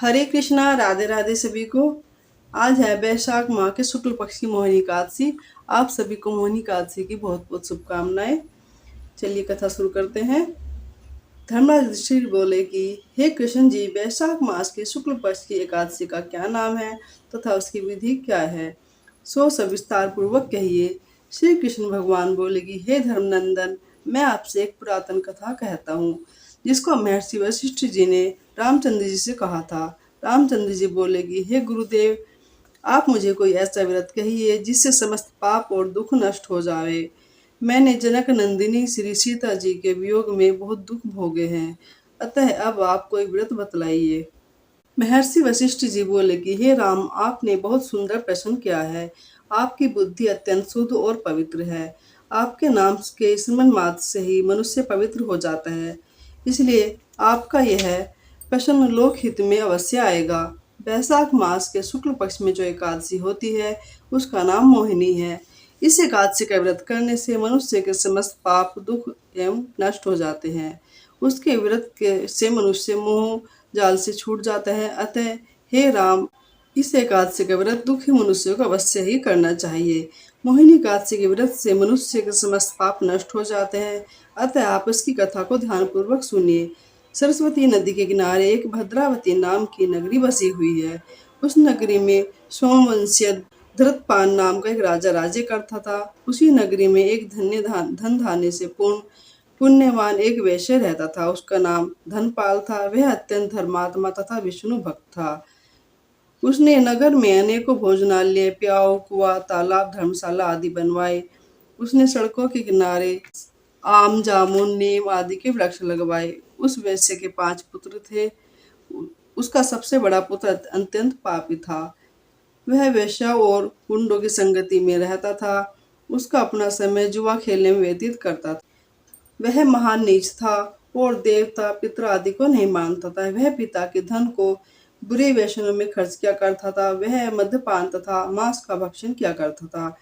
हरे कृष्णा, राधे राधे सभी को। आज है वैशाख माह के शुक्ल पक्ष की मोहिनी एकादशी। आप सभी को मोहिनी एकादशी की बहुत बहुत शुभकामनाएं। चलिए कथा शुरू करते हैं। धर्मराज युधिष्ठिर बोले कि हे कृष्ण जी, वैशाख मास के शुक्ल पक्ष की एकादशी का क्या नाम है तथा उसकी विधि क्या है, सो सविस्तार पूर्वक कहिए। श्री कृष्ण भगवान बोले कि हे धर्मनंदन, मैं आपसे एक पुरातन कथा कहता हूँ जिसको महर्षि वशिष्ठ जी ने रामचंद्र जी से कहा था। रामचंद्र जी बोले कि हे गुरुदेव, आप मुझे कोई ऐसा व्रत कहिए जिससे समस्त पाप और दुख नष्ट हो जाए। मैंने जनक नंदिनी श्री सीता जी के वियोग में बहुत दुख भोगे हैं, अतः अब आप कोई व्रत बतलाइए। महर्षि वशिष्ठ जी बोले कि हे राम, आपने बहुत सुंदर प्रश्न किया है। आपकी बुद्धि अत्यंत शुद्ध और पवित्र है। आपके नाम के स्मरण मात्र से ही मनुष्य पवित्र हो जाता है, इसलिए आपका यह प्रश्न लोकहित में अवश्य आएगा। वैशाख मास के शुक्ल पक्ष में जो एकादशी होती है उसका नाम मोहिनी है। इस एकादशी का व्रत करने से मनुष्य के समस्त पाप दुख एवं नष्ट हो जाते हैं। उसके व्रत के से मनुष्य मोह जाल से छूट जाता है। अतः हे राम, इस एकादशी का व्रत दुखी मनुष्य को अवश्य ही करना चाहिए। मोहिनी एकादशी के व्रत से मनुष्य के समस्त पाप नष्ट हो जाते हैं। अतः आप इसकी कथा को ध्यानपूर्वक सुनिए। सरस्वती नदी के किनारे एक भद्रावती नाम की नगरी बसी हुई है। उस नगरी में सोमवंशीय धृतपान नाम का एक राजा राज्य करता था। उसी नगरी में एक धन धान्य से पूर्ण पुण्यवान एक वैश्य रहता था। उसका नाम धनपाल था। वह अत्यंत धर्मात्मा तथा विष्णु भक्त था। उसने नगर में अनेकों भोजनालय, प्याऊ, कुआ, तालाब, धर्मशाला आदि बनवाए। उसने सड़कों के किनारे आम, जामुन, नीम आदि के वृक्ष लगवाए। उस वैश्य के 5 पुत्र थे। उसका सबसे बड़ा पुत्र अत्यंत पापी था। वह वेश्या और गुंडों की संगति में रहता था। उसका अपना समय जुआ खेलने में व्यतीत करता था। वह महान नीच था और देवता पितर आदि को नहीं मानता था। वह पिता के धन को बुरे व्यसनों में खर्च किया करता था। वह मद्यपान तथा मांस का भक्षण किया करता था।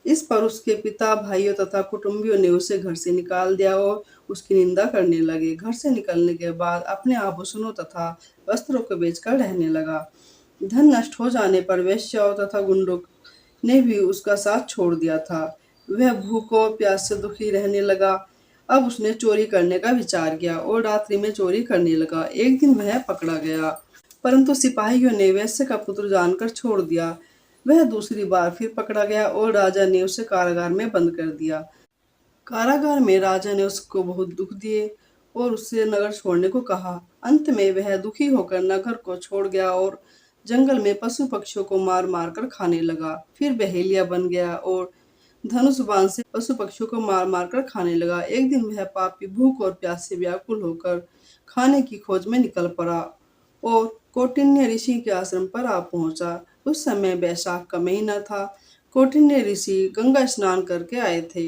इस पर उसके पिता, भाइयों तथा कुटुंबियों ने उसे घर से निकाल दिया और उसकी निंदा करने लगे। घर से निकलने के बाद अपने आभूषणों तथा वस्त्रों को बेचकर रहने लगा। धन नष्ट हो जाने पर वेश्याओं तथा गुंडों ने भी उसका साथ छोड़ दिया था। वह भूख और प्यास से दुखी रहने लगा। अब उसने चोरी करने का विचार किया और रात्रि में चोरी करने लगा। एक दिन वह पकड़ा गया, परंतु सिपाहियों ने वैश्य का पुत्र जानकर छोड़ दिया। वह दूसरी बार फिर पकड़ा गया और राजा ने उसे कारागार में बंद कर दिया। कारागार में राजा ने उसको बहुत दुख दिए और उससे नगर छोड़ने को कहा। अंत में वह दुखी होकर नगर को छोड़ गया और जंगल में पशु पक्षियों को मार मार कर खाने लगा। फिर बहेलिया बन गया और धनुष बाण से पशु पक्षियों को मार मार कर खाने लगा। एक दिन वह पापी भूख और प्यास से व्याकुल होकर खाने की खोज में निकल पड़ा और कौटिन्य ऋषि के आश्रम पर आ पहुंचा। उस समय वैशाख का महीना था। कौटिन्य ऋषि गंगा स्नान करके आए थे।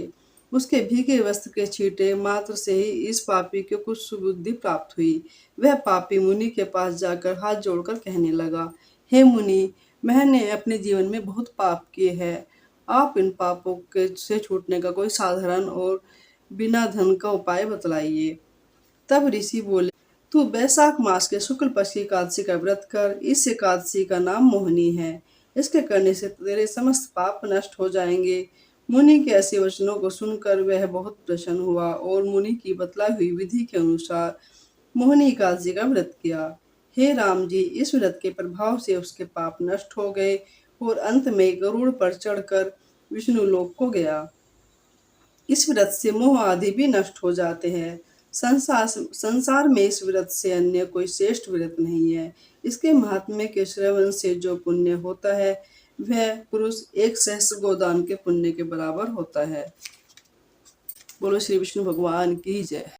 उसके भीगे वस्त्र के छींटे मात्र से ही इस पापी को कुछ सुबुद्धि प्राप्त हुई। वह पापी मुनि के पास जाकर हाथ जोड़कर कहने लगा, हे मुनि, मैंने अपने जीवन में बहुत पाप किए हैं। आप इन पापों के से छूटने का कोई साधारण और बिना धन का उपाय बतलाइए। तब ऋषि बोले, तू वैशाख मास के शुक्ल पक्ष की एकादशी का व्रत कर। इस एकादशी का नाम मोहिनी है। इसके करने से तेरे समस्त पाप नष्ट हो जाएंगे। मुनि के ऐसे वचनों को सुनकर वह बहुत प्रसन्न हुआ और मुनि की बतलाई हुई विधि के अनुसार मोहिनी एकादशी का व्रत किया। हे राम जी, इस व्रत के प्रभाव से उसके पाप नष्ट हो गए और अंत में गरुड़ पर चढ़कर विष्णु लोक को गया। इस व्रत से मोह आदि भी नष्ट हो जाते हैं। संसार में इस व्रत से अन्य कोई श्रेष्ठ व्रत नहीं है। इसके महात्म्य के श्रवण से जो पुण्य होता है वह पुरुष 1 सहस्त्र गोदान के पुण्य के बराबर होता है। बोलो श्री विष्णु भगवान की जय।